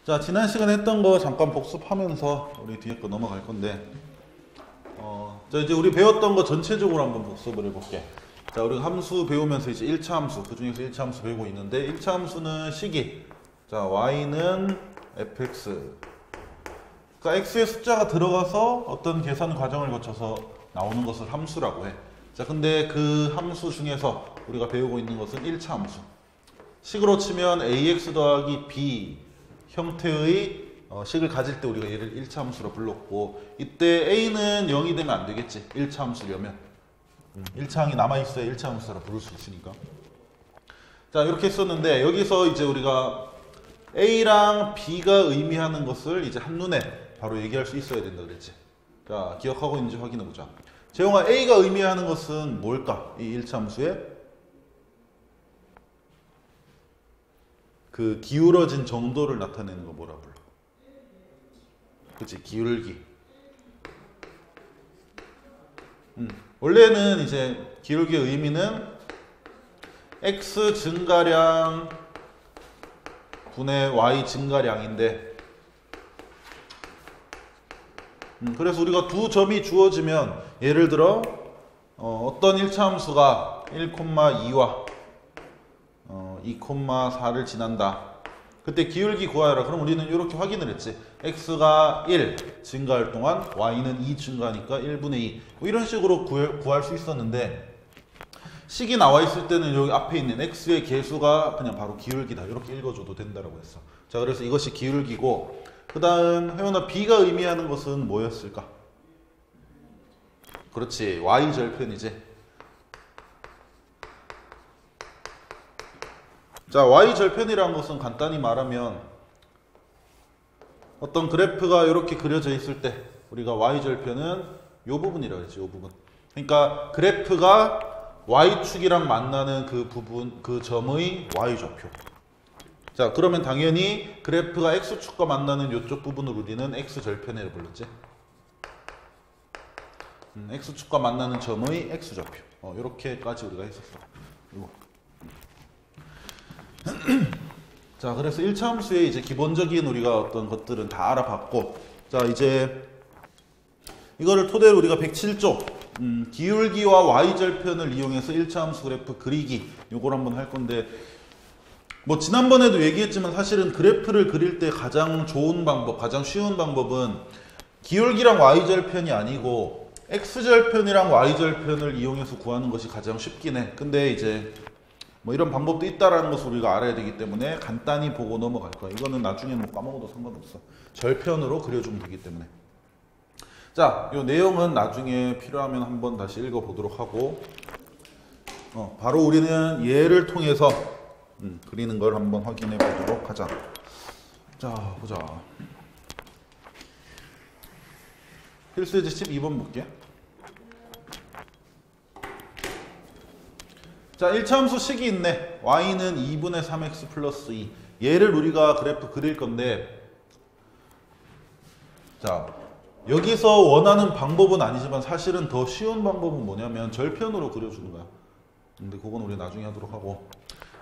자, 지난 시간에 했던 거 잠깐 복습하면서 우리 뒤에 거 넘어갈 건데, 자, 이제 우리 배웠던 거 전체적으로 한번 복습을 해볼게. 자, 우리가 함수 배우면서 이제 1차 함수, 그 중에서 1차 함수 배우고 있는데, 1차 함수는 식이, 자, y는 fx. 그러니까 x의 숫자가 들어가서 어떤 계산 과정을 거쳐서 나오는 것을 함수라고 해. 자, 근데 그 함수 중에서 우리가 배우고 있는 것은 1차 함수. 식으로 치면 ax 더하기 b 형태의 식을 가질 때 우리가 얘를 1차 함수로 불렀고, 이때 a는 0이 되면 안 되겠지. 1차 함수려면 1차 항이 남아있어야 1차 함수라 부를 수 있으니까. 자, 이렇게 했었는데, 여기서 이제 우리가 a랑 b가 의미하는 것을 이제 한눈에 바로 얘기할 수 있어야 된다 그랬지. 자, 기억하고 있는지 확인해 보자. 재용아, a가 의미하는 것은 뭘까? 이 1차 함수에 그 기울어진 정도를 나타내는 거 뭐라 불러? 그치, 기울기. 원래는 이제 기울기의 의미는 x 증가량 분의 y 증가량인데, 그래서 우리가 두 점이 주어지면, 예를 들어 어떤 1차 함수가 1,2와 2,4를 지난다. 그때 기울기 구하여라. 그럼 우리는 이렇게 확인을 했지. x가 1 증가할 동안 y는 2 증가하니까 1분의 2. 뭐 이런 식으로 구할 수 있었는데, 식이 나와 있을 때는 여기 앞에 있는 x의 개수가 그냥 바로 기울기다. 이렇게 읽어줘도 된다라고 했어. 자, 그래서 이것이 기울기고, 그 다음 혜원아, b가 의미하는 것은 뭐였을까? 그렇지, y 절편이지. 자, y 절편이라는 것은 간단히 말하면 어떤 그래프가 이렇게 그려져 있을 때 우리가 y 절편은 이 부분이라고 했지, 이 부분. 그러니까 그래프가 y축이랑 만나는 그 부분, 그 점의 y좌표. 자, 그러면 당연히 그래프가 x축과 만나는 이쪽 부분을 우리는 x절편이라고 불렀지. x축과 만나는 점의 x좌표. 이렇게까지 우리가 했었어. 이거. 자, 그래서 1차 함수의 이제 기본적인 우리가 어떤 것들은 다 알아봤고, 자, 이제 이거를 토대로 우리가 107조 기울기와 y절편을 이용해서 1차 함수 그래프 그리기, 요걸 한번 할 건데, 뭐 지난번에도 얘기했지만 사실은 그래프를 그릴 때 가장 좋은 방법, 가장 쉬운 방법은 기울기랑 y절편이 아니고 x절편이랑 y절편을 이용해서 구하는 것이 가장 쉽긴 해. 근데 이제 뭐 이런 방법도 있다라는 것을 우리가 알아야 되기 때문에 간단히 보고 넘어갈 거야. 이거는 나중에 뭐 까먹어도 상관없어. 절편으로 그려주면 되기 때문에. 자, 이 내용은 나중에 필요하면 한번 다시 읽어보도록 하고, 바로 우리는 얘를 통해서 그리는 걸 한번 확인해 보도록 하자. 자, 보자. 필수예제 12번 볼게. 자, 1차 함수 식이 있네. y는 2분의 3x 플러스 2. 얘를 우리가 그래프 그릴 건데, 자, 여기서 원하는 방법은 아니지만 사실은 더 쉬운 방법은 뭐냐면 절편으로 그려주는 거야. 근데 그건 우리 나중에 하도록 하고.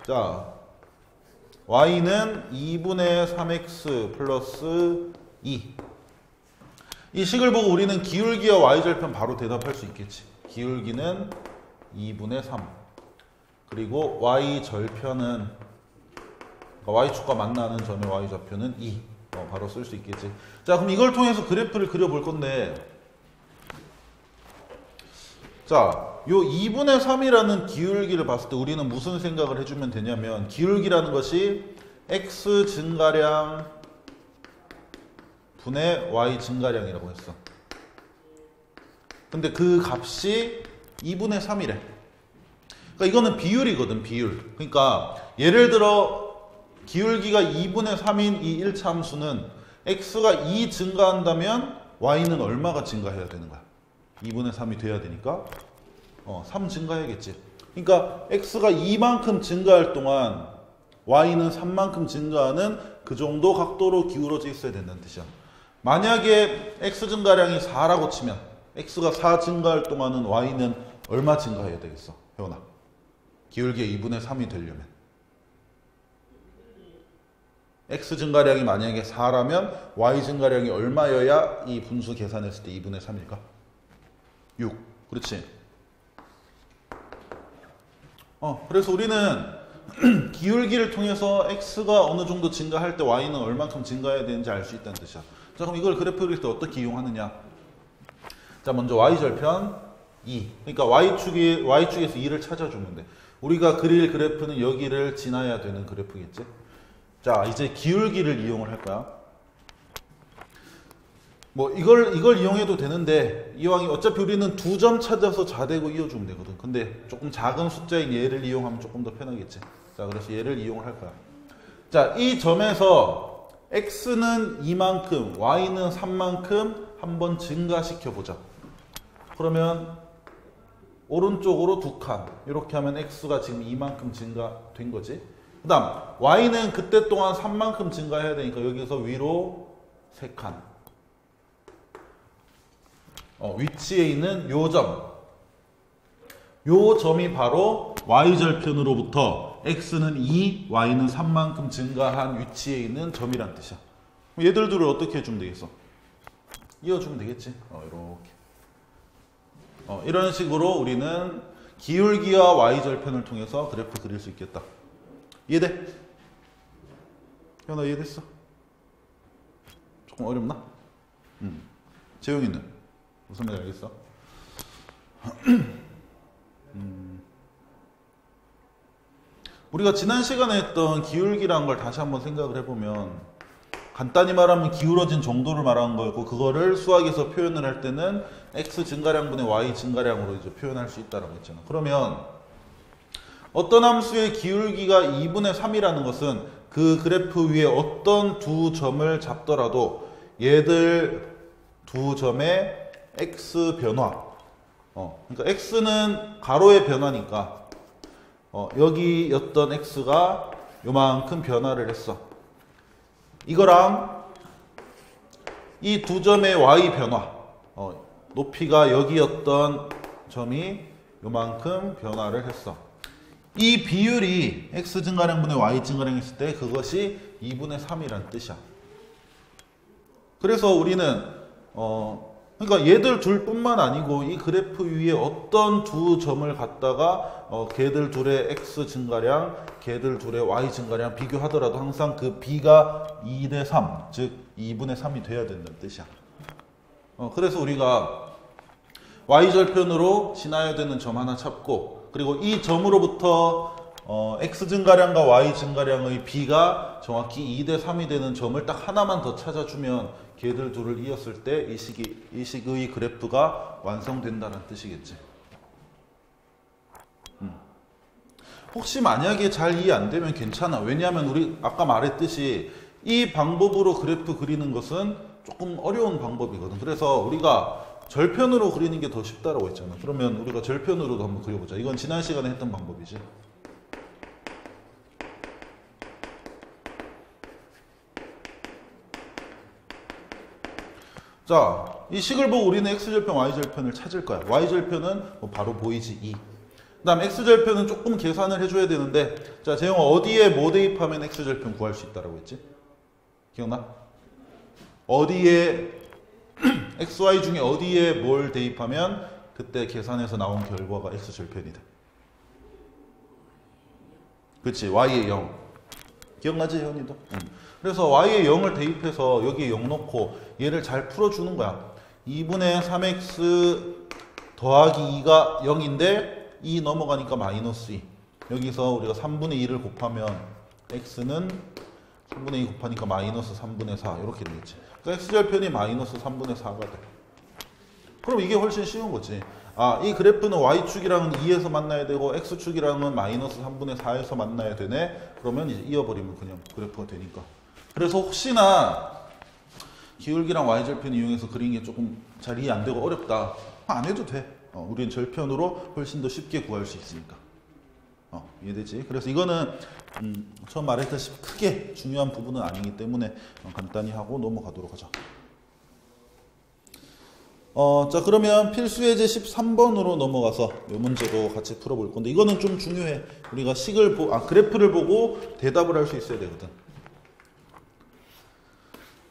자, y는 2분의 3x 플러스 2. 이 식을 보고 우리는 기울기와 y절편 바로 대답할 수 있겠지. 기울기는 2분의 3. 그리고 y절편은, 그러니까 y축과 만나는 점의 y좌표는 2. 바로 쓸 수 있겠지. 자, 그럼 이걸 통해서 그래프를 그려볼 건데, 자, 요 2분의 3이라는 기울기를 봤을 때 우리는 무슨 생각을 해주면 되냐면, 기울기라는 것이 x 증가량 분의 y 증가량이라고 했어. 근데 그 값이 2분의 3이래. 그러니까 이거는 비율이거든, 비율. 그러니까 예를 들어 기울기가 2분의 3인 이 1차 함수는 x가 2 증가한다면 y는 얼마가 증가해야 되는 거야? 2분의 3이 돼야 되니까 3 증가해야겠지. 그러니까 x가 2만큼 증가할 동안 y는 3만큼 증가하는 그 정도 각도로 기울어져 있어야 된다는 뜻이야. 만약에 x 증가량이 4라고 치면 x가 4 증가할 동안은 y는 얼마 증가해야 되겠어? 혜원아, 기울기의 2분의 3이 되려면 x 증가량이 만약에 4라면 y 증가량이 얼마여야 이 분수 계산했을 때 2분의 3일까? 6. 그렇지. 그래서 우리는 기울기를 통해서 x가 어느 정도 증가할 때 y는 얼만큼 증가해야 되는지 알 수 있다는 뜻이야. 자, 그럼 이걸 그래프 그릴 때 어떻게 이용하느냐? 자, 먼저 y절편 2. 그러니까 y축에서 2를 찾아주면 돼. 우리가 그릴 그래프는 여기를 지나야 되는 그래프겠지? 자, 이제 기울기를 이용을 할 거야. 뭐 이걸 이용해도 되는데 이왕이 어차피 우리는 2점 찾아서 자대고 이어주면 되거든. 근데 조금 작은 숫자인 얘를 이용하면 조금 더 편하겠지. 자, 그래서 얘를 이용을 할 거야. 자, 이 점에서 x는 2만큼, y는 3만큼 한번 증가시켜 보자. 그러면 오른쪽으로 2칸 이렇게 하면 x가 지금 2만큼 증가된 거지. 그 다음 y는 그때 동안 3만큼 증가해야 되니까 여기서 위로 3칸. 위치에 있는 요 점이 바로 y절편으로부터 x는 2, y는 3만큼 증가한 위치에 있는 점이란 뜻이야. 얘들 둘을 어떻게 해주면 되겠어? 이어주면 되겠지. 이렇게. 이런 식으로 우리는 기울기와 y절편을 통해서 그래프 그릴 수 있겠다. 이해돼? 현아 이해됐어? 조금 어렵나? 재용이는? 무슨 말인지 알겠어? 우리가 지난 시간에 했던 기울기라는 걸 다시 한번 생각을 해보면 간단히 말하면 기울어진 정도를 말하는 거였고 그거를 수학에서 표현을 할 때는 x 증가량분의 y 증가량으로 이제 표현할 수 있다라고 했잖아. 그러면 어떤 함수의 기울기가 2분의 3이라는 것은 그 그래프 위에 어떤 두 점을 잡더라도 얘들 두 점의 x 변화. 그러니까 x는 가로의 변화니까 여기였던 x가 요만큼 변화를 했어. 이거랑 이 두 점의 y 변화. 높이가 여기였던 점이 요만큼 변화를 했어. 이 비율이 x 증가량분의 y 증가량 했을 때 그것이 2분의 3이라는 뜻이야. 그래서 우리는 그러니까 얘들 둘뿐만 아니고 이 그래프 위에 어떤 두 점을 갖다가 걔들 둘의 x 증가량, 걔들 둘의 y 증가량 비교하더라도 항상 그 b가 2대 3, 즉 2분의 3이 돼야 된다는 뜻이야. 그래서 우리가 y절편으로 지나야 되는 점 하나 찾고 그리고 이 점으로부터 x 증가량과 y 증가량의 b가 정확히 2대 3이 되는 점을 딱 하나만 더 찾아주면 걔들 둘을 이었을 때 이 식의 그래프가 완성된다는 뜻이겠지. 혹시 만약에 잘 이해 안 되면 괜찮아. 왜냐하면 우리 아까 말했듯이 이 방법으로 그래프 그리는 것은 조금 어려운 방법이거든. 그래서 우리가 절편으로 그리는 게 더 쉽다라고 했잖아. 그러면 우리가 절편으로도 한번 그려보자. 이건 지난 시간에 했던 방법이지. 자, 이 식을 보고 우리는 x절편, y절편을 찾을 거야. y절편은 뭐 바로 보이지, 2. 그 다음 x절편은 조금 계산을 해줘야 되는데 자, 재영아 어디에 뭐 대입하면 x절편 구할 수 있다라고 했지? 기억나? 어디에 xy 중에 어디에 뭘 대입하면 그때 계산해서 나온 결과가 x절편이 돼. 그치? y에 0. 기억나지, 현이도? 그래서 y에 0을 대입해서 여기에 0 넣고 얘를 잘 풀어주는 거야. 2분의 3x 더하기 2가 0인데 2 넘어가니까 마이너스 2. 여기서 우리가 3분의 2를 곱하면 x는 3분의 2 곱하니까 마이너스 3분의 4 이렇게 되겠지. 그러니까 x절편이 마이너스 3분의 4가 돼. 그럼 이게 훨씬 쉬운 거지. 아, 이 그래프는 y축이랑은 2에서 만나야 되고 x축이랑은 마이너스 3분의 4에서 만나야 되네. 그러면 이제 이어버리면 그냥 그래프가 되니까. 그래서 혹시나 기울기랑 y절편 이용해서 그린 게 조금 잘 이해 안 되고 어렵다. 안 해도 돼. 우리는 절편으로 훨씬 더 쉽게 구할 수 있으니까. 이해되지? 그래서 이거는 처음 말했다시피 크게 중요한 부분은 아니기 때문에 간단히 하고 넘어가도록 하자. 자, 그러면 필수예제 13번으로 넘어가서 이 문제도 같이 풀어볼 건데 이거는 좀 중요해. 우리가 그래프를 보고 대답을 할 수 있어야 되거든.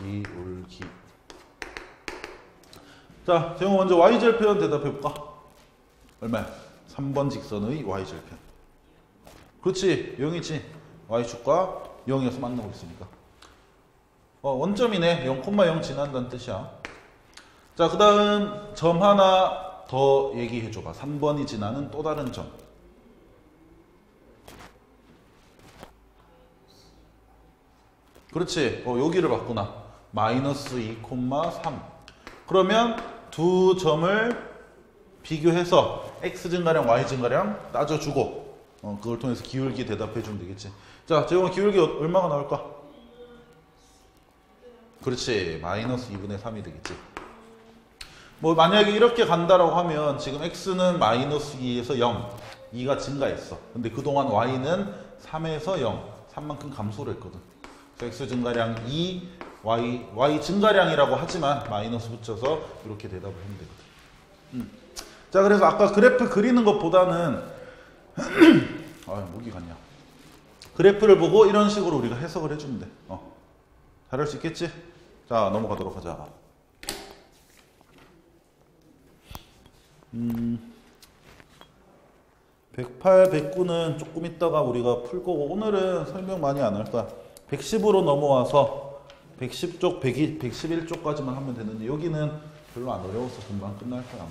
기울기. 자, 제가 먼저 y절편 대답해볼까? 얼마야? 3번 직선의 y절편. 그렇지, 0이지. y축과 0이어서 만나고 있으니까. 원점이네. 0,0 지난다는 뜻이야. 자, 그 다음 점 하나 더 얘기해줘봐. 3번이 지나는 또 다른 점. 그렇지. 여기를 봤구나. 마이너스 2,3. 그러면 두 점을 비교해서 x 증가량, y 증가량 따져주고 그걸 통해서 기울기 대답해주면 되겠지. 자, 재용아 기울기 얼마가 나올까? 그렇지. 마이너스 2분의 3이 되겠지. 뭐 만약에 이렇게 간다라고 하면 지금 x는 마이너스 2에서 0, 2가 증가했어. 근데 그동안 y는 3에서 0, 3만큼 감소를 했거든. 그래서 x 증가량 2, y 증가량이라고 하지만 마이너스 붙여서 이렇게 대답을 하면 되거든. 자, 그래서 아까 그래프 그리는 것보다는 목이 갔냐. 그래프를 보고 이런 식으로 우리가 해석을 해주면 돼. 잘할 수 있겠지? 자, 넘어가도록 하자. 108, 109는 조금 있다가 우리가 풀 거고 오늘은 설명 많이 안 할 거야. 110으로 넘어와서 110쪽, 111쪽까지만 하면 되는데 여기는 별로 안 어려워서 금방 끝날 거야 아마.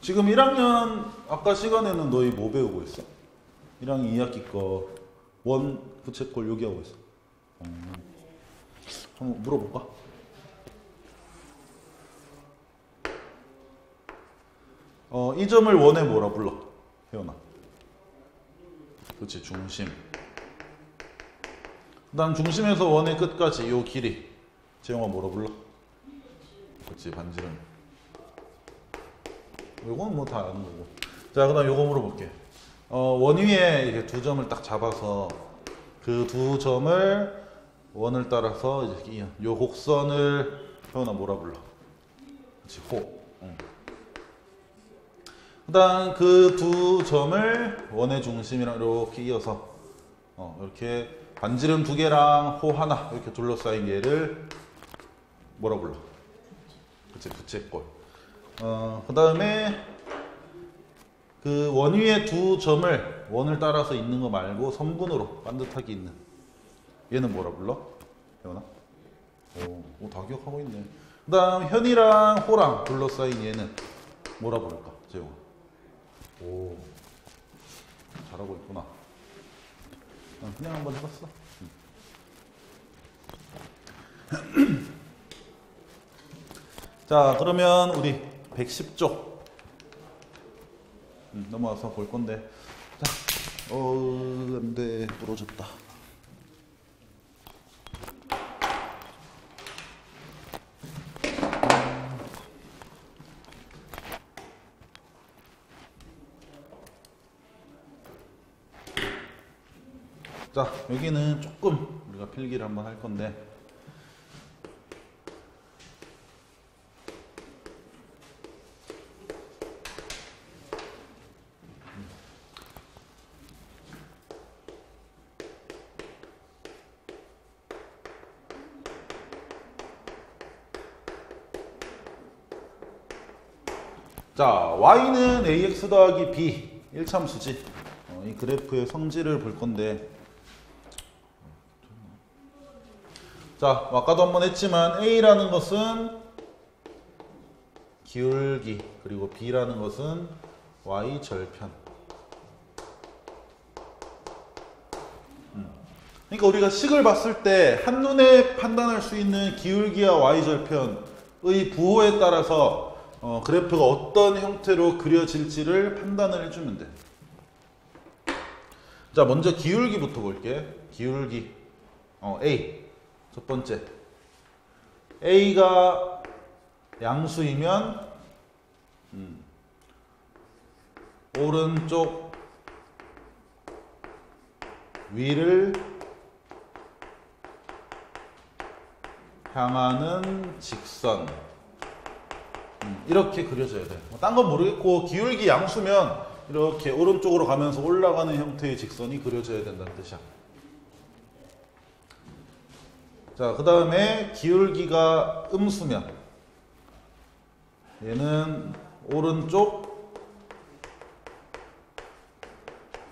지금 1학년 아까 시간에는 너희 뭐 배우고 있어? 1학년 2학기 거 부채꼴 여기 하고 있어. 한번 물어볼까? 이 점을 원에 뭐라 불러? 혜연아. 그렇지, 중심. 그 다음 중심에서 원의 끝까지 요 길이 재영아 뭐라 불러? 그렇지, 반지름. 요건 뭐 다 아는 거고. 자, 그 다음 요거 물어볼게. 원 위에 이렇게 두 점을 딱 잡아서 그 두 점을 원을 따라서 이제 요 곡선을 혜연아 뭐라 불러? 그렇지, 호. 그 다음 그 두 점을 원의 중심이랑 이렇게 이어서 이렇게 반지름 두 개랑 호 하나 이렇게 둘러싸인 얘를 뭐라 불러? 그치, 부채꼴. 그 다음에 그 원 위에 두 점을 원을 따라서 있는 거 말고 선분으로 반듯하게 있는 얘는 뭐라 불러? 혜원아? 오, 다 기억하고 있네. 그 다음 현이랑 호랑 둘러싸인 얘는 뭐라 부를까? 재용아. 오, 잘하고 있구나. 그냥 한번 해봤어. 자, 그러면 우리 110쪽 넘어와서 볼 건데. 자, 안돼, 부러졌다. 자, 여기는 조금 우리가 필기를 한번 할 건데, 자, y는 ax 더하기 b 1참수지. 이 그래프의 성질을 볼 건데, 자, 아까도 한번 했지만 a라는 것은 기울기, 그리고 b라는 것은 y 절편. 그러니까 우리가 식을 봤을 때 한눈에 판단할 수 있는 기울기와 y 절편의 부호에 따라서 그래프가 어떤 형태로 그려질지를 판단을 해주면 돼. 자, 먼저 기울기부터 볼게. 기울기 A 첫 번째, A가 양수이면 오른쪽 위를 향하는 직선, 이렇게 그려져야 돼. 딴 건 모르겠고 기울기 양수면 이렇게 오른쪽으로 가면서 올라가는 형태의 직선이 그려져야 된다는 뜻이야. 자, 그 다음에 기울기가 음수면 얘는 오른쪽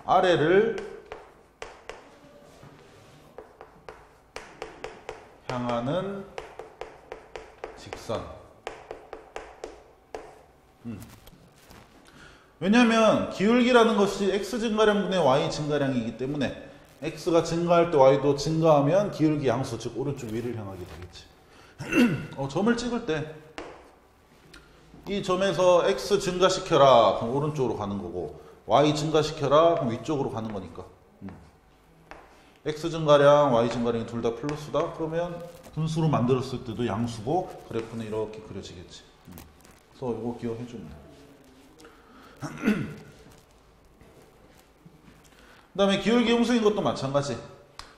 아래를 향하는 직선. 왜냐하면 기울기라는 것이 x 증가량분의 y 증가량이기 때문에 x가 증가할 때 y도 증가하면 기울기 양수, 즉 오른쪽 위를 향하게 되겠지. 점을 찍을 때 이 점에서 x 증가시켜라 그럼 오른쪽으로 가는 거고 y 증가시켜라 그럼 위쪽으로 가는 거니까. x 증가량, y 증가량이 둘 다 플러스다 그러면 분수로 만들었을 때도 양수고 그래프는 이렇게 그려지겠지. 그래서 이거 기억해 주면 돼. 그 다음에 기울기 음수인 것도 마찬가지.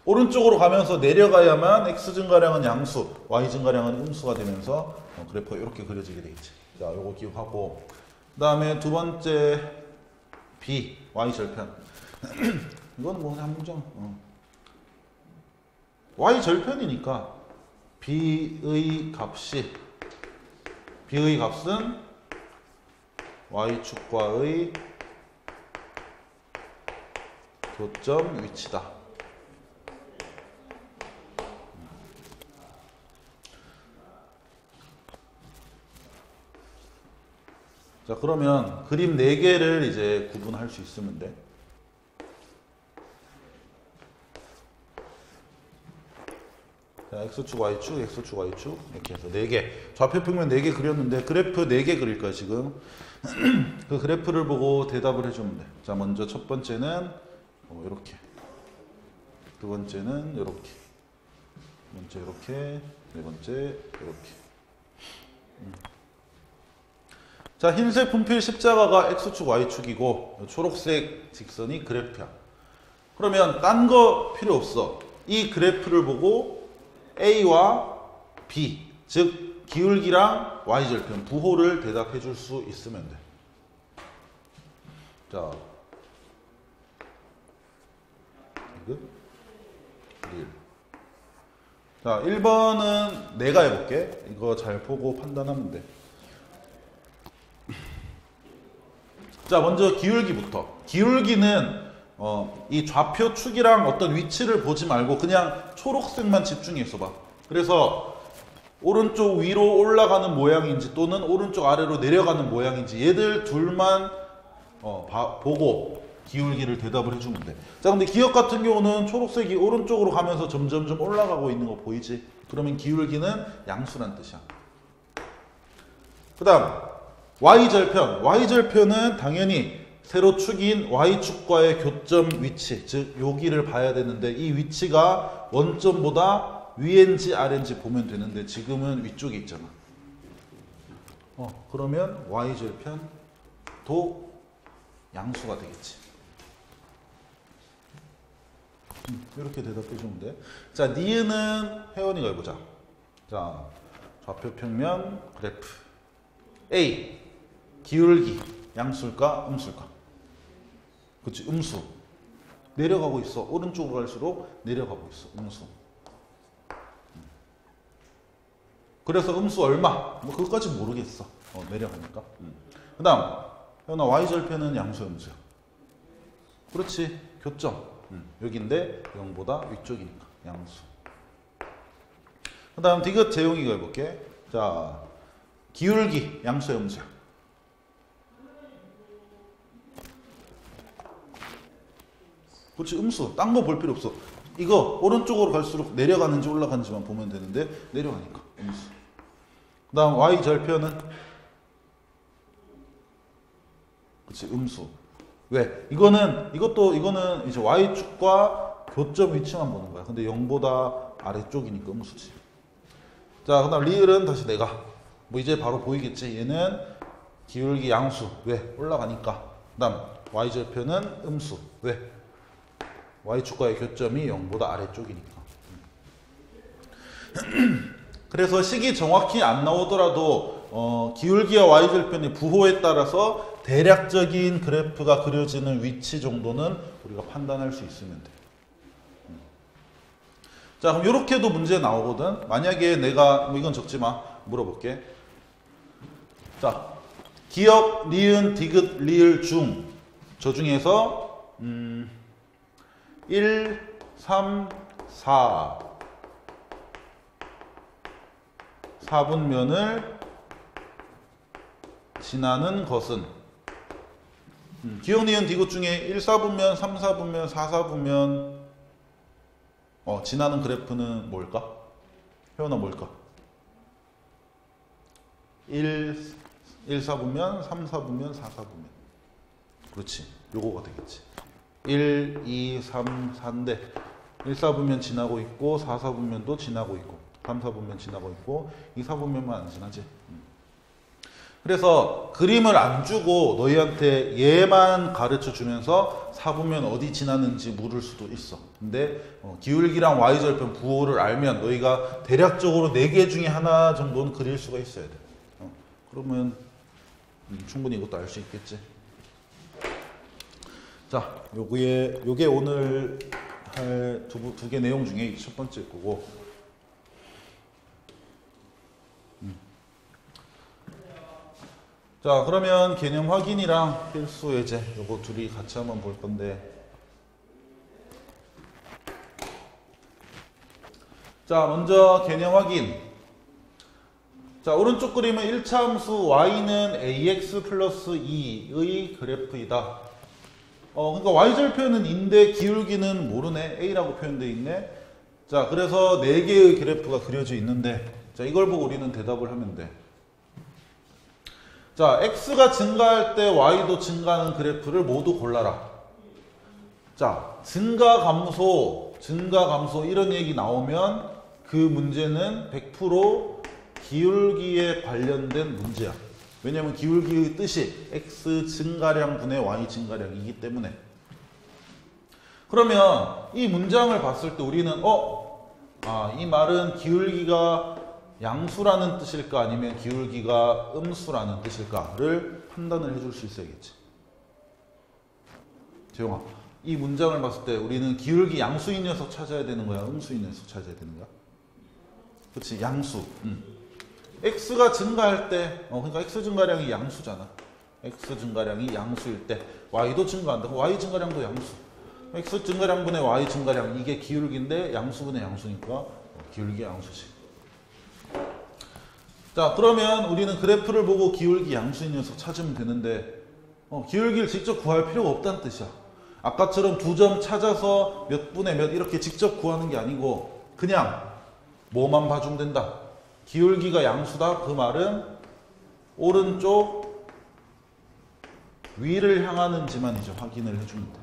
오른쪽으로 가면서 내려가야만 x 증가량은 양수, y 증가량은 음수가 되면서 그래프가 이렇게 그려지게 되겠지. 자, 요거 기억하고 그 다음에 두 번째 b, y 절편. 이건 뭐 한 문장. y 절편이니까 b의 값은 y축과의 교점 위치다. 자, 그러면 그림 4개를 이제 구분할 수 있으면 돼. 자, x축, y축, x축, y축 이렇게 해서 4개. 좌표평면 4개 그렸는데 그래프 4개 그릴 거야 지금. 그 그래프를 보고 대답을 해주면 돼. 자, 먼저 첫 번째는 이렇게, 두 번째는 이렇게, 두 번째 이렇게, 네 번째 이렇게. 자, 흰색 분필 십자가가 x축, y축이고 초록색 직선이 그래프야. 그러면 딴 거 필요 없어. 이 그래프를 보고 A와 B, 즉 기울기랑 y절편 부호를 대답해 줄 수 있으면 돼. 자, 이거 1. 자, 1번은 내가 해볼게. 이거 잘 보고 판단하면 돼. 자, 먼저 기울기부터. 기울기는 이 좌표 축이랑 어떤 위치를 보지 말고 그냥 초록색만 집중해 있어봐. 그래서 오른쪽 위로 올라가는 모양인지 또는 오른쪽 아래로 내려가는 모양인지 얘들 둘만 보고 기울기를 대답을 해주면 돼. 자, 근데 기억 같은 경우는 초록색이 오른쪽으로 가면서 점점점 올라가고 있는 거 보이지? 그러면 기울기는 양수란 뜻이야. 그 다음 y절편. y절편은 당연히 세로축인 y축과의 교점 위치, 즉 여기를 봐야 되는데 이 위치가 원점보다 위인지 아래인지 보면 되는데 지금은 위쪽에 있잖아. 그러면 y절편도 양수가 되겠지. 이렇게 대답해 주면 돼. 자, 니은은 혜원이가 해보자. 자, 좌표평면 그래프 A, 기울기 양수일까 음수일까? 그치, 음수. 내려가고 있어. 오른쪽으로 갈수록 내려가고 있어. 음수. 그래서 음수 얼마? 뭐 그것까지 모르겠어. 내려가니까. 그 다음 혜원아, y절편은 양수 음수야. 그렇지, 교점. 여기인데 0보다 위쪽이니까 양수. 그 다음 디귿 재용이가 해볼게. 자, 기울기 양수야 음수야? 그렇지, 음수. 딴 거 볼 필요 없어. 이거 오른쪽으로 갈수록 내려가는지 올라가는지만 보면 되는데 내려가니까 음수. 그 다음 y절편은 그렇지, 음수. 왜? 이거는 이제 y축과 교점 위치만 보는 거야. 근데 0보다 아래쪽이니까 음수지. 자, 그 다음 리을은 다시 내가 뭐 이제 바로 보이겠지. 얘는 기울기 양수. 왜? 올라가니까. 그 다음 y절편은 음수. 왜? y축과의 교점이 0보다 아래쪽이니까. 그래서 식이 정확히 안 나오더라도 기울기와 y절편의 부호에 따라서 대략적인 그래프가 그려지는 위치 정도는 우리가 판단할 수 있으면 돼. 자, 그럼 이렇게도 문제 나오거든. 만약에 내가 뭐 이건 적지 마. 물어볼게. 자, 기역, 니은, 디귿, 리을, 중. 저 중에서 1, 3, 4 4분면을 지나는 것은 기역, 니은, 디귿 중에 1, 4분면, 3, 4분면, 4, 4분면 지나는 그래프는 뭘까? 혜원아 뭘까? 1, 4분면, 3, 4분면, 4, 4분면. 그렇지. 요거가 되겠지. 1, 2, 3, 4인데 1, 4분면 지나고 있고 4, 4분면도 지나고 있고 3, 4분면 지나고 있고 2, 4분면만 안 지나지. 그래서 그림을 안 주고 너희한테 얘만 가르쳐 주면서 4분면 어디 지나는지 물을 수도 있어. 근데 기울기랑 y절편 부호를 알면 너희가 대략적으로 4개 중에 하나 정도는 그릴 수가 있어야 돼. 그러면 충분히 이것도 알 수 있겠지. 자, 요게 오늘 할 두 개 내용 중에 첫 번째 거고. 자, 그러면 개념 확인이랑 필수 예제 요거 둘이 같이 한번 볼 건데. 자, 먼저 개념 확인. 자, 오른쪽 그림은 1차 함수 y는 ax 플러스 2의 그래프이다. 그러니까 y절편은 인데 기울기는 모르네. a라고 표현되어 있네. 자, 그래서 4개의 그래프가 그려져 있는데, 자, 이걸 보고 우리는 대답을 하면 돼. 자, x가 증가할 때 y도 증가하는 그래프를 모두 골라라. 자, 증가 감소 이런 얘기 나오면 그 문제는 100% 기울기에 관련된 문제야. 왜냐면 기울기의 뜻이 x 증가량 분의 y 증가량이기 때문에. 그러면 이 문장을 봤을 때 우리는 이 말은 기울기가 양수라는 뜻일까 아니면 기울기가 음수라는 뜻일까를 판단을 해줄 수 있어야겠지. 재용아, 이 문장을 봤을 때 우리는 기울기 양수인 녀석 찾아야 되는 거야? 음수인 녀석 찾아야 되는 거야? 그렇지, 양수. x가 증가할 때, 그러니까 x 증가량이 양수잖아. x 증가량이 양수일 때 y도 증가한다. y 증가량도 양수. x 증가량분의 y 증가량, 이게 기울기인데 양수분의 양수니까 기울기 양수지. 자, 그러면 우리는 그래프를 보고 기울기 양수인 녀석 찾으면 되는데 기울기를 직접 구할 필요가 없다는 뜻이야. 아까처럼 2점 찾아서 몇 분의 몇 이렇게 직접 구하는 게 아니고 그냥 뭐만 봐주면 된다. 기울기가 양수다. 그 말은 오른쪽 위를 향하는지만 이제 확인을 해줍니다.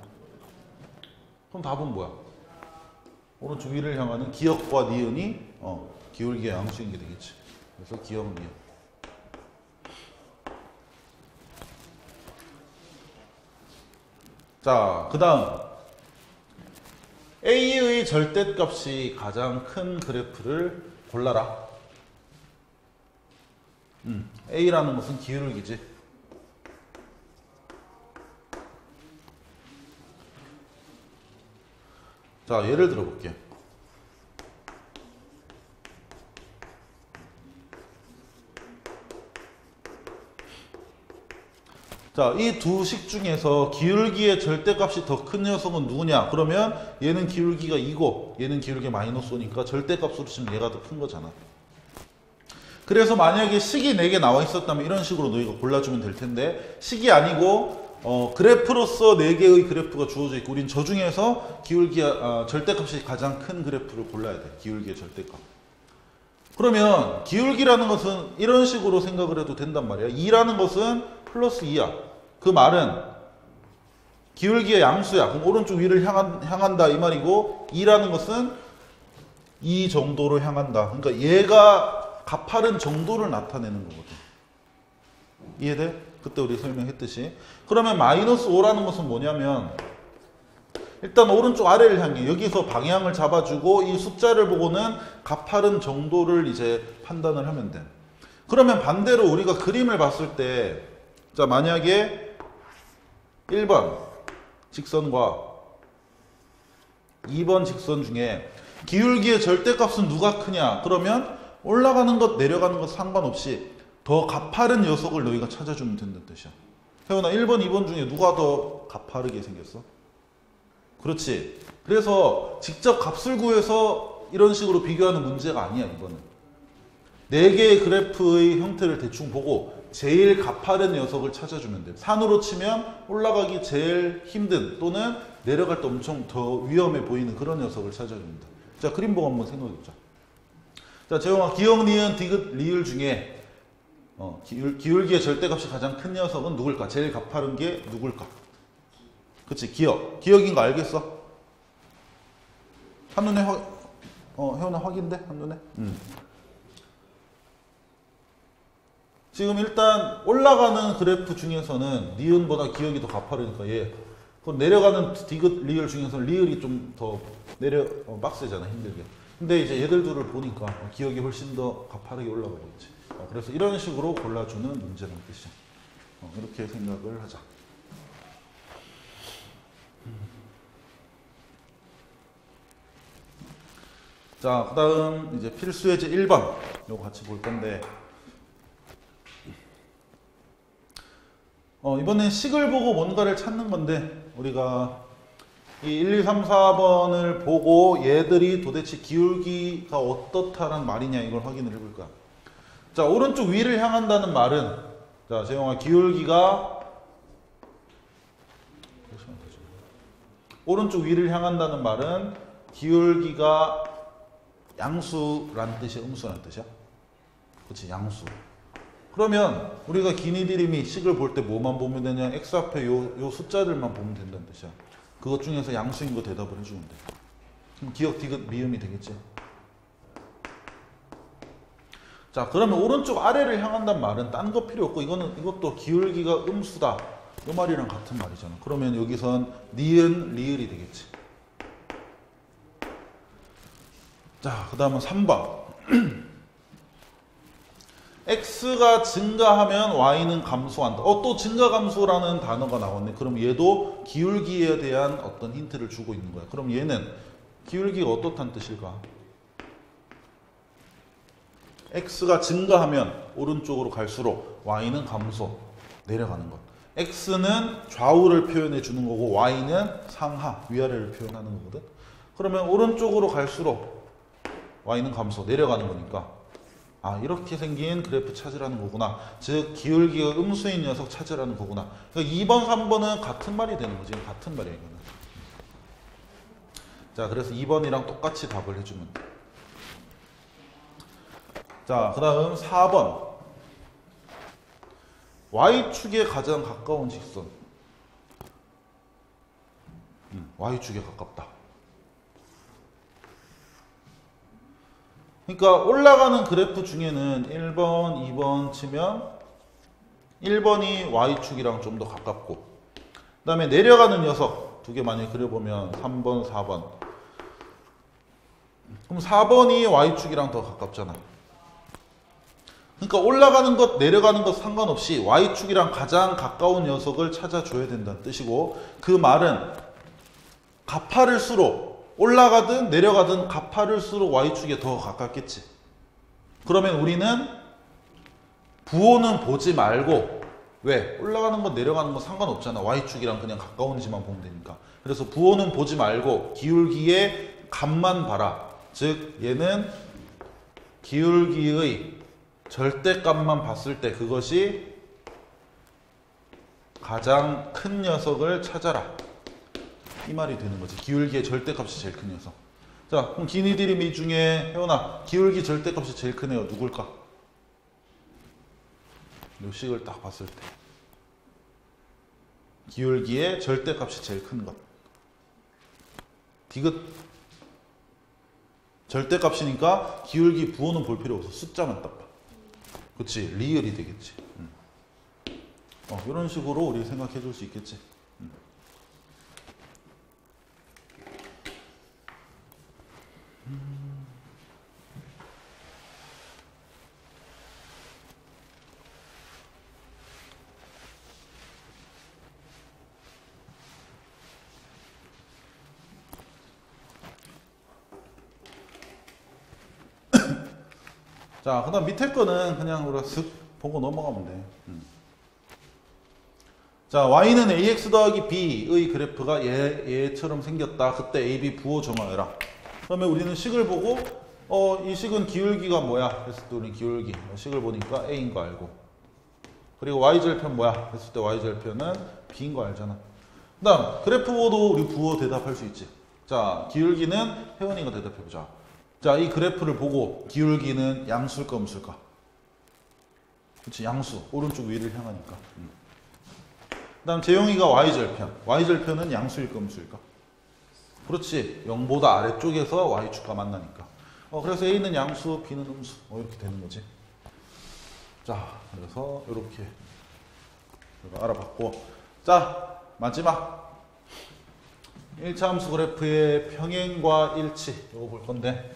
그럼 답은 뭐야? 오른쪽 위를 향하는 기역과 니은이 기울기가 양수인 게 되겠지. 그래서 기역, 니은. 자, 그 다음 A의 절대값이 가장 큰 그래프를 골라라. A라는 것은 기울기지. 자, 예를 들어 볼게. 자, 이 두 식 중에서 기울기의 절대값이 더 큰 녀석은 누구냐? 그러면 얘는 기울기가 2고 얘는 기울기 마이너스 5니까 절대값으로 치면 얘가 더 큰 거잖아. 그래서 만약에 식이 4개 나와 있었다면 이런 식으로 너희가 골라주면 될 텐데, 식이 아니고 그래프로서 4개의 그래프가 주어져 있고 우린 저 중에서 기울기 절대값이 가장 큰 그래프를 골라야 돼. 기울기의 절대값. 그러면 기울기라는 것은 이런 식으로 생각을 해도 된단 말이야. 2라는 것은 플러스 2야. 그 말은 기울기의 양수야. 그럼 오른쪽 위를 향한다 이 말이고, 2라는 것은 이 정도로 향한다. 그러니까 얘가 가파른 정도를 나타내는 거거든. 이해돼? 그때 우리 설명했듯이. 그러면 마이너스 5라는 것은 뭐냐면 일단 오른쪽 아래를 향해 여기서 방향을 잡아주고 이 숫자를 보고는 가파른 정도를 이제 판단을 하면 돼. 그러면 반대로 우리가 그림을 봤을 때, 자, 만약에 1번 직선과 2번 직선 중에 기울기의 절대값은 누가 크냐? 그러면 올라가는 것, 내려가는 것 상관없이 더 가파른 녀석을 너희가 찾아주면 된다는 뜻이야. 혜원아, 1번, 2번 중에 누가 더 가파르게 생겼어? 그렇지. 그래서 직접 값을 구해서 이런 식으로 비교하는 문제가 아니야, 이거는. 4개의 그래프의 형태를 대충 보고 제일 가파른 녀석을 찾아주면 돼. 산으로 치면 올라가기 제일 힘든 또는 내려갈 때 엄청 더 위험해 보이는 그런 녀석을 찾아줍니다. 자, 그림 보고 한번 생각해보자. 자, 재영아, 기역, 니은, 디귿, 리을 중에 기울기의 절대값이 가장 큰 녀석은 누굴까? 제일 가파른 게 누굴까? 그치, 기역. 기역인 거 알겠어? 한눈에 혜원아 확인돼? 한눈에? 지금 일단 올라가는 그래프 중에서는 니은보다 기역이 더 가파르니까 얘. 그럼 내려가는 디귿, 리을 중에서는 리을이 좀 더 빡세잖아, 힘들게. 근데 이제 얘들 둘을 보니까 기역이 훨씬 더 가파르게 올라가고 있지. 그래서 이런 식으로 골라주는 문제라는 뜻이야. 이렇게 생각을 하자. 자, 그 다음 이제 필수예제 1번 요거 같이 볼 건데, 이번엔 식을 보고 뭔가를 찾는 건데, 우리가 이 1, 2, 3, 4번을 보고 얘들이 도대체 기울기가 어떻다는 말이냐 이걸 확인을 해볼 거야. 자, 오른쪽 위를 향한다는 말은, 자, 재영아, 기울기가 오른쪽 위를 향한다는 말은 기울기가 양수란 뜻이야, 음수란 뜻이야? 그렇지, 양수. 그러면 우리가 기니디림이 식을 볼 때 뭐만 보면 되냐? x 앞에 요 숫자들만 보면 된다는 뜻이야. 그것 중에서 양수인 거 대답을 해주면 돼. 그럼 기역, 디귿, 미음이 되겠지? 자, 그러면 오른쪽 아래를 향한다는 말은 딴 거 필요 없고 이것도 기울기가 음수다 이 말이랑 같은 말이잖아. 그러면 여기선 니은, 리을이 되겠지. 자, 그 다음은 3번. x가 증가하면 y는 감소한다. 또 증가감소라는 단어가 나왔네. 그럼 얘도 기울기에 대한 어떤 힌트를 주고 있는 거야. 그럼 얘는 기울기가 어떻다는 뜻일까? x가 증가하면 오른쪽으로 갈수록 y는 감소, 내려가는 것. x는 좌우를 표현해 주는 거고 y는 상하, 위아래를 표현하는 거거든. 그러면 오른쪽으로 갈수록 y는 감소, 내려가는 거니까 이렇게 생긴 그래프 찾으라는 거구나. 즉 기울기가 음수인 녀석 찾으라는 거구나. 그러니까 2번, 3번은 같은 말이 되는 거지. 같은 말이야, 이거는. 자, 그래서 2번이랑 똑같이 답을 해주면 돼. 자, 그 다음 4번. Y축에 가장 가까운 직선. Y축에 가깝다. 그러니까 올라가는 그래프 중에는 1번, 2번 치면 1번이 Y축이랑 좀 더 가깝고, 그 다음에 내려가는 녀석 두 개 만약에 그려보면 3번, 4번. 그럼 4번이 Y축이랑 더 가깝잖아. 그러니까 올라가는 것, 내려가는 것 상관없이 Y축이랑 가장 가까운 녀석을 찾아줘야 된다는 뜻이고, 그 말은 가파를수록 올라가든 내려가든 가파를수록 Y축에 더 가깝겠지. 그러면 우리는 부호는 보지 말고, 왜? 올라가는 것 내려가는 것 상관없잖아. Y축이랑 그냥 가까운지만 보면 되니까. 그래서 부호는 보지 말고 기울기의 값만 봐라. 즉 얘는 기울기의 절대값만 봤을 때 그것이 가장 큰 녀석을 찾아라. 이 말이 되는 거지. 기울기의 절대값이 제일 큰 녀석. 자, 그럼 기니디림 이 중에 혜원아, 기울기 절대값이 제일 큰 애가 누굴까? 요 식을 딱 봤을 때 기울기의 절대값이 제일 큰 것. 디귿 절대값이니까 기울기 부호는 볼 필요 없어. 숫자만 딱 봐. 그치, 리을이 되겠지. 이런 식으로 우리 생각해 줄 수 있겠지. 자, 그 다음 밑에 거는 그냥 우리가 슥 보고 넘어가면 돼. 자, y는 ax 더하기 b의 그래프가 얘처럼 생겼다. 그때 ab 부호 정하여라. 그러면 우리는 식을 보고 이 식은 기울기가 뭐야? 했을 때 우리는 기울기 식을 보니까 a인 거 알고, 그리고 y절편 뭐야? 했을 때 y절편은 b인 거 알잖아. 그 다음 그래프 보도 우리 부호 대답할 수 있지. 자, 기울기는 혜원이가 대답해보자. 자, 이 그래프를 보고 기울기는 양수일까 음수일까? 그렇지, 양수. 오른쪽 위를 향하니까. 그 다음 재용이가 y절편은 양수일까 음수일까? 그렇지, 0보다 아래쪽에서 y축과 만나니까. 그래서 a는 양수, b는 음수. 이렇게 되는 거지. 자, 그래서 이렇게 알아봤고, 자, 마지막 1차 함수 그래프의 평행과 일치, 이거 볼 건데,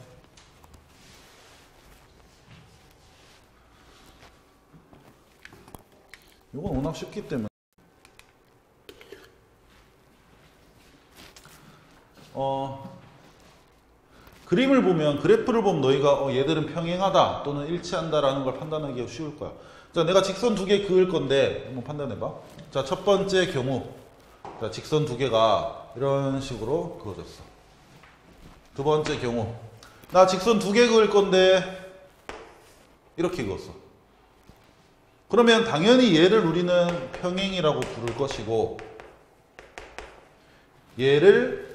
이건 워낙 쉽기 때문에 그림을 보면, 그래프를 보면 너희가 얘들은 평행하다 또는 일치한다라는 걸 판단하기가 쉬울 거야. 자, 내가 직선 두 개 그을 건데 한번 판단해봐. 자, 첫 번째 경우, 자, 직선 두 개가 이런 식으로 그어졌어. 두 번째 경우, 나 직선 두 개 그을 건데 이렇게 그었어. 그러면 당연히 얘를 우리는 평행이라고 부를 것이고, 얘를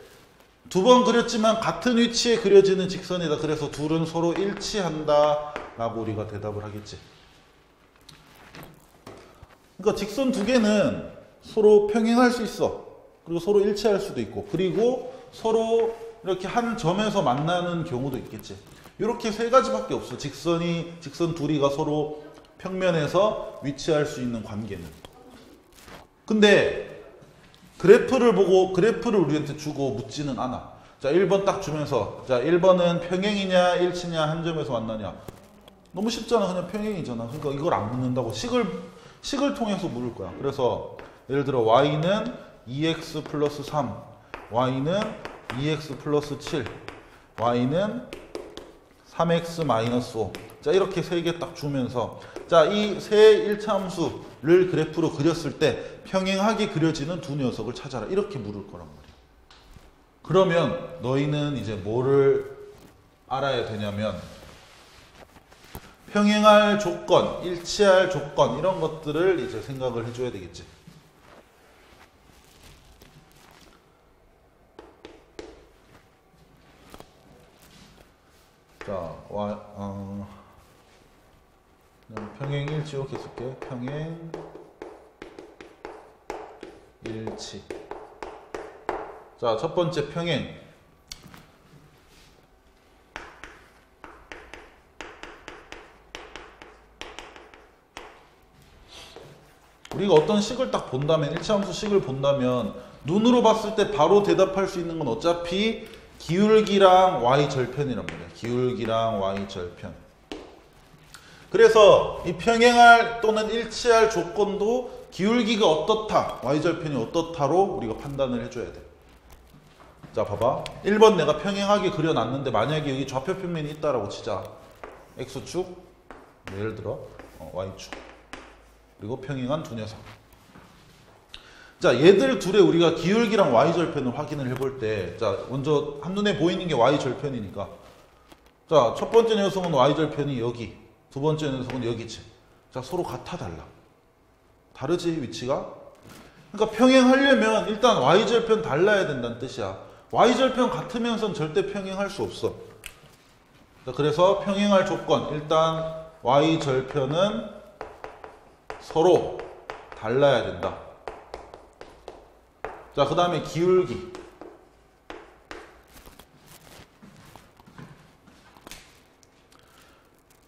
두 번 그렸지만 같은 위치에 그려지는 직선이다. 그래서 둘은 서로 일치한다 라고 우리가 대답을 하겠지. 그러니까 직선 두 개는 서로 평행할 수 있어. 그리고 서로 일치할 수도 있고, 그리고 서로 이렇게 한 점에서 만나는 경우도 있겠지. 이렇게 세 가지밖에 없어. 직선 둘이가 서로 평면에서 위치할 수 있는 관계는. 근데 그래프를 보고 그래프를 우리한테 주고 묻지는 않아. 자, 1번 딱 주면서, 자, 1번은 평행이냐 일치냐 한 점에서 만나냐. 너무 쉽잖아. 그냥 평행이잖아. 그러니까 이걸 안 묻는다고. 식을 통해서 물을 거야. 그래서 예를 들어 y는 2x 플러스 3, y는 2x 플러스 7, y는 3x 마이너스 5. 자, 이렇게 세 개 딱 주면서, 자, 이 세 1차 함수를 그래프로 그렸을 때 평행하게 그려지는 두 녀석을 찾아라. 이렇게 물을 거란 말이야. 그러면 너희는 이제 뭐를 알아야 되냐면, 평행할 조건, 일치할 조건, 이런 것들을 이제 생각을 해줘야 되겠지. 자, 평행 일치 이렇게 쓸게. 평행 일치. 자, 첫 번째 평행. 우리가 어떤 식을 딱 본다면, 일차함수 식을 본다면 눈으로 봤을 때 바로 대답할 수 있는 건 어차피 기울기랑 y절편이란 말이야. 기울기랑 y절편. 그래서 이 평행할 또는 일치할 조건도 기울기가 어떻다, y절편이 어떻다로 우리가 판단을 해줘야 돼. 자, 봐봐. 1번 내가 평행하게 그려놨는데 만약에 여기 좌표평면이 있다라고 치자. x축, 예를 들어 y축, 그리고 평행한 두 녀석. 자, 얘들 둘의 우리가 기울기랑 y절편을 확인을 해볼 때, 자, 먼저 한눈에 보이는 게 y절편이니까, 자, 첫 번째 녀석은 y절편이 여기, 두 번째 녀석은 여기지. 자, 서로 같아 달라? 다르지, 위치가? 그러니까 평행하려면 일단 y절편 달라야 된다는 뜻이야. y절편 같으면서는 절대 평행할 수 없어. 자, 그래서 평행할 조건, 일단 y절편은 서로 달라야 된다. 자, 그 다음에 기울기.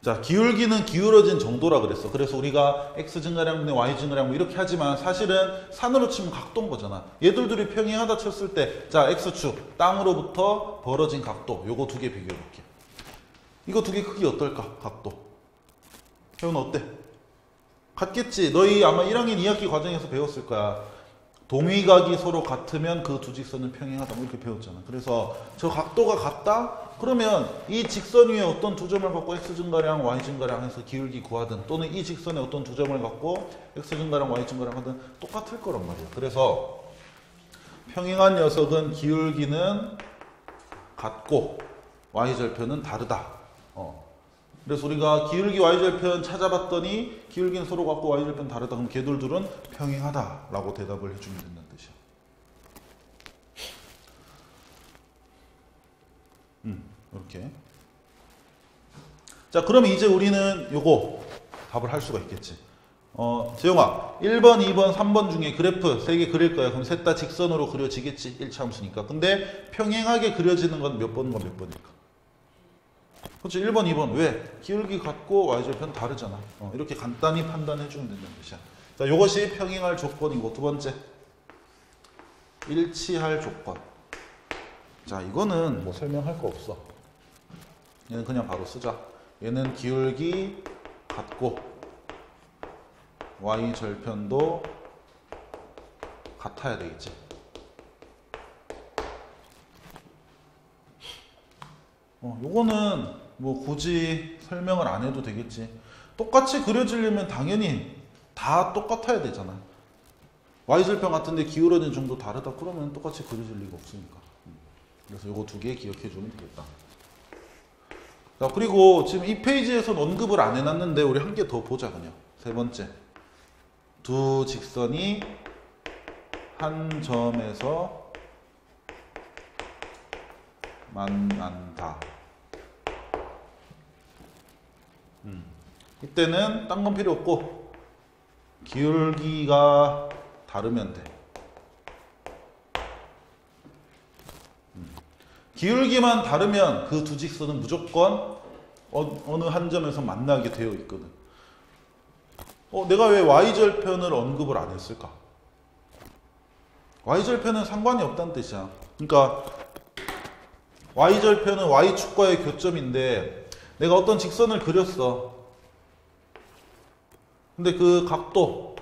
자, 기울기는 기울어진 정도라 그랬어. 그래서 우리가 x 증가량분의 y 증가량분 이렇게 하지만 사실은 산으로 치면 각도인 거잖아. 얘들 둘이 평행하다 쳤을 때, 자, x축 땅으로부터 벌어진 각도, 요거 두 개 비교해 볼게. 이거 두 개 크기 어떨까? 각도. 혜원 어때? 같겠지. 너희 아마 1학년 2학기 과정에서 배웠을 거야. 동위각이 서로 같으면 그 두 직선은 평행하다, 뭐 이렇게 배웠잖아. 그래서 저 각도가 같다? 그러면 이 직선 위에 어떤 두 점을 갖고 x 증가량, y 증가량 해서 기울기 구하든 또는 이 직선에 어떤 두 점을 갖고 x 증가량, y 증가량 하든 똑같을 거란 말이에요. 그래서 평행한 녀석은 기울기는 같고 y절편은 다르다. 그래서 우리가 기울기 y절편 찾아봤더니 기울기는 서로 같고 y절편 다르다. 그럼 걔들 둘은 평행하다라고 대답을 해주면 된다는 뜻이야. 이렇게. 자, 그러면 이제 우리는 요거 답을 할 수가 있겠지. 재용아, 1번, 2번, 3번 중에 그래프 3개 그릴 거야. 그럼 셋 다 직선으로 그려지겠지. 1차 함수니까. 근데 평행하게 그려지는 건 몇 번과 몇 번일까? 그렇죠. 1번, 2번. 왜? 기울기 같고 y절편 다르잖아. 이렇게 간단히 판단해 주면 된다는 뜻이야. 자, 요것이 평행할 조건이고, 두 번째. 일치할 조건. 자, 이거는 뭐 설명할 거 없어. 얘는 그냥 바로 쓰자. 얘는 기울기 같고 y절편도 같아야 되겠지. 요거는 뭐 굳이 설명을 안 해도 되겠지. 똑같이 그려지려면 당연히 다 똑같아야 되잖아. y절편 같은데 기울어진 정도 다르다 그러면 똑같이 그려질 리가 없으니까. 그래서 요거 두 개 기억해 주면 되겠다. 자, 그리고 지금 이 페이지에서는 언급을 안 해놨는데 우리 한 개 더 보자. 그냥 세 번째, 두 직선이 한 점에서 만난다. 이때는 딴 건 필요 없고 기울기가 다르면 돼. 기울기만 다르면 그 두 직선은 무조건 어느 한 점에서 만나게 되어 있거든. 내가 왜 y절편을 언급을 안 했을까? y절편은 상관이 없다는 뜻이야. 그러니까 y절편은 y축과의 교점인데 내가 어떤 직선을 그렸어. 근데 그 각도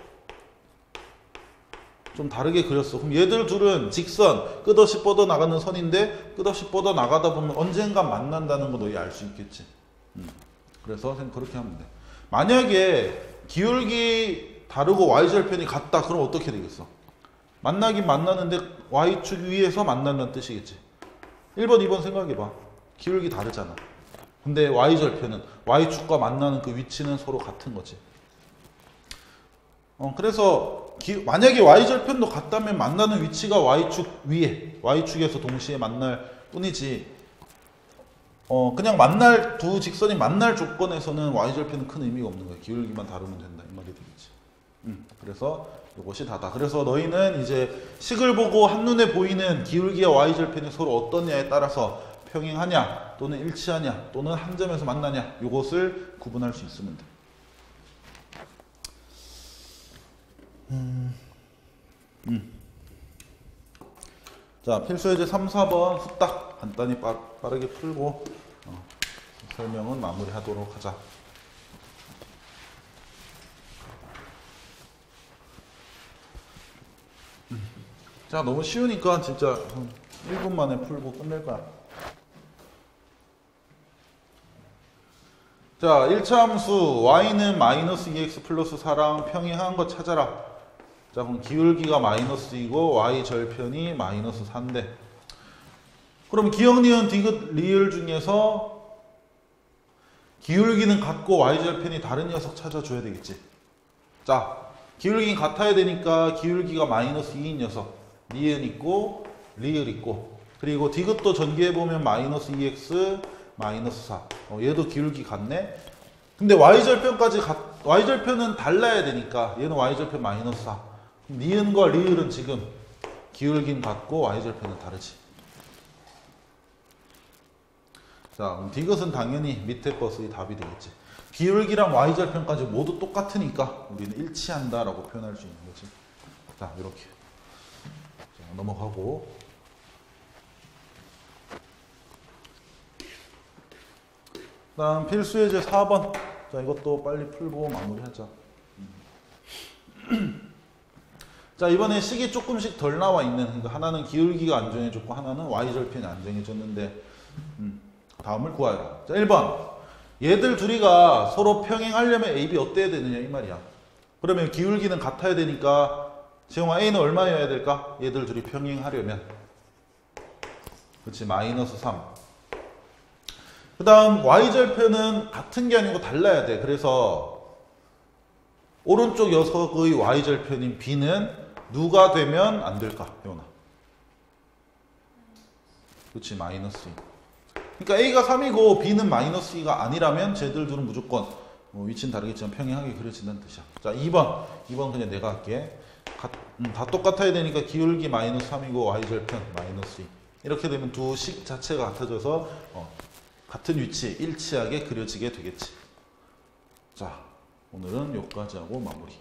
좀 다르게 그렸어. 그럼 얘들 둘은 직선, 끝없이 뻗어나가는 선인데 끝없이 뻗어나가다 보면 언젠가 만난다는 거 너희 알 수 있겠지. 그래서 그렇게 하면 돼. 만약에 기울기 다르고 y절편이 같다. 그럼 어떻게 되겠어? 만나긴 만나는데 y축 위에서 만난다는 뜻이겠지. 1번, 2번 생각해봐. 기울기 다르잖아. 근데 y절편은 y축과 만나는 그 위치는 서로 같은 거지. 그래서 만약에 y절편도 같다면 만나는 위치가 y축 위에, y축에서 동시에 만날 뿐이지. 그냥 두 직선이 만날 조건에서는 y절편은 큰 의미가 없는 거야. 기울기만 다루면 된다 이 말이 되겠지. 그래서 이것이 다다. 그래서 너희는 이제 식을 보고 한눈에 보이는 기울기와 y절편이 서로 어떠냐에 따라서 평행하냐 또는 일치하냐 또는 한 점에서 만나냐 이것을 구분할 수 있으면 돼. 자, 필수예제 3, 4번 후딱 간단히 빠르게 풀고 설명은 마무리하도록 하자. 자, 너무 쉬우니까 진짜 1분 만에 풀고 끝낼 거야. 자, 1차 함수 y는 마이너스 2x 플러스 4랑 평행한 거 찾아라. 자, 그럼 기울기가 마이너스이고 y절편이 마이너스 4인데 그럼 기역, 니은, 디귿, 리을 중에서 기울기는 같고 y절편이 다른 녀석 찾아줘야 되겠지. 자, 기울기는 같아야 되니까 기울기가 마이너스 2인 녀석 니은 있고 리을 있고 그리고 디귿도 전개해보면 마이너스 2x 마이너스 4 얘도 기울기 같네. 근데 y절편은 달라야 되니까 얘는 y절편 마이너스 4 니은과 리을은 지금 기울기는 같고 y절편은 다르지. 자, 그럼 디귿은 당연히 밑에 것이 답이 되겠지. 기울기랑 y절편까지 모두 똑같으니까 우리는 일치한다 라고 표현할 수 있는 거지. 자, 이렇게 자, 넘어가고 다음 필수예제 4번. 자, 이것도 빨리 풀고 마무리하자. 자, 이번에 식이 조금씩 덜 나와 있는, 그러니까 하나는 기울기가 안 정해졌고 하나는 y절편이 안 정해졌는데 다음을 구하여라. 자, 1번. 얘들 둘이가 서로 평행하려면 A, B 어때야 되느냐 이 말이야. 그러면 기울기는 같아야 되니까 지영아 A는 얼마여야 될까? 얘들 둘이 평행하려면. 그렇지, 마이너스 3. 그 다음 Y절편은 같은 게 아니고 달라야 돼. 그래서 오른쪽 녀석의 Y절편인 B는 누가 되면 안 될까? 혜원아. 그렇지, 마이너스 2. 그러니까 A가 3이고 B는 마이너스 2가 아니라면 쟤들 둘은 무조건 위치는 다르겠지만 평행하게 그려진다는 뜻이야. 자, 2번. 2번 그냥 내가 할게. 다 똑같아야 되니까 기울기 마이너스 3이고 Y절편 마이너스 2. 이렇게 되면 두 식 자체가 같아져서 같은 위치, 일치하게 그려지게 되겠지. 자, 오늘은 여기까지 하고 마무리.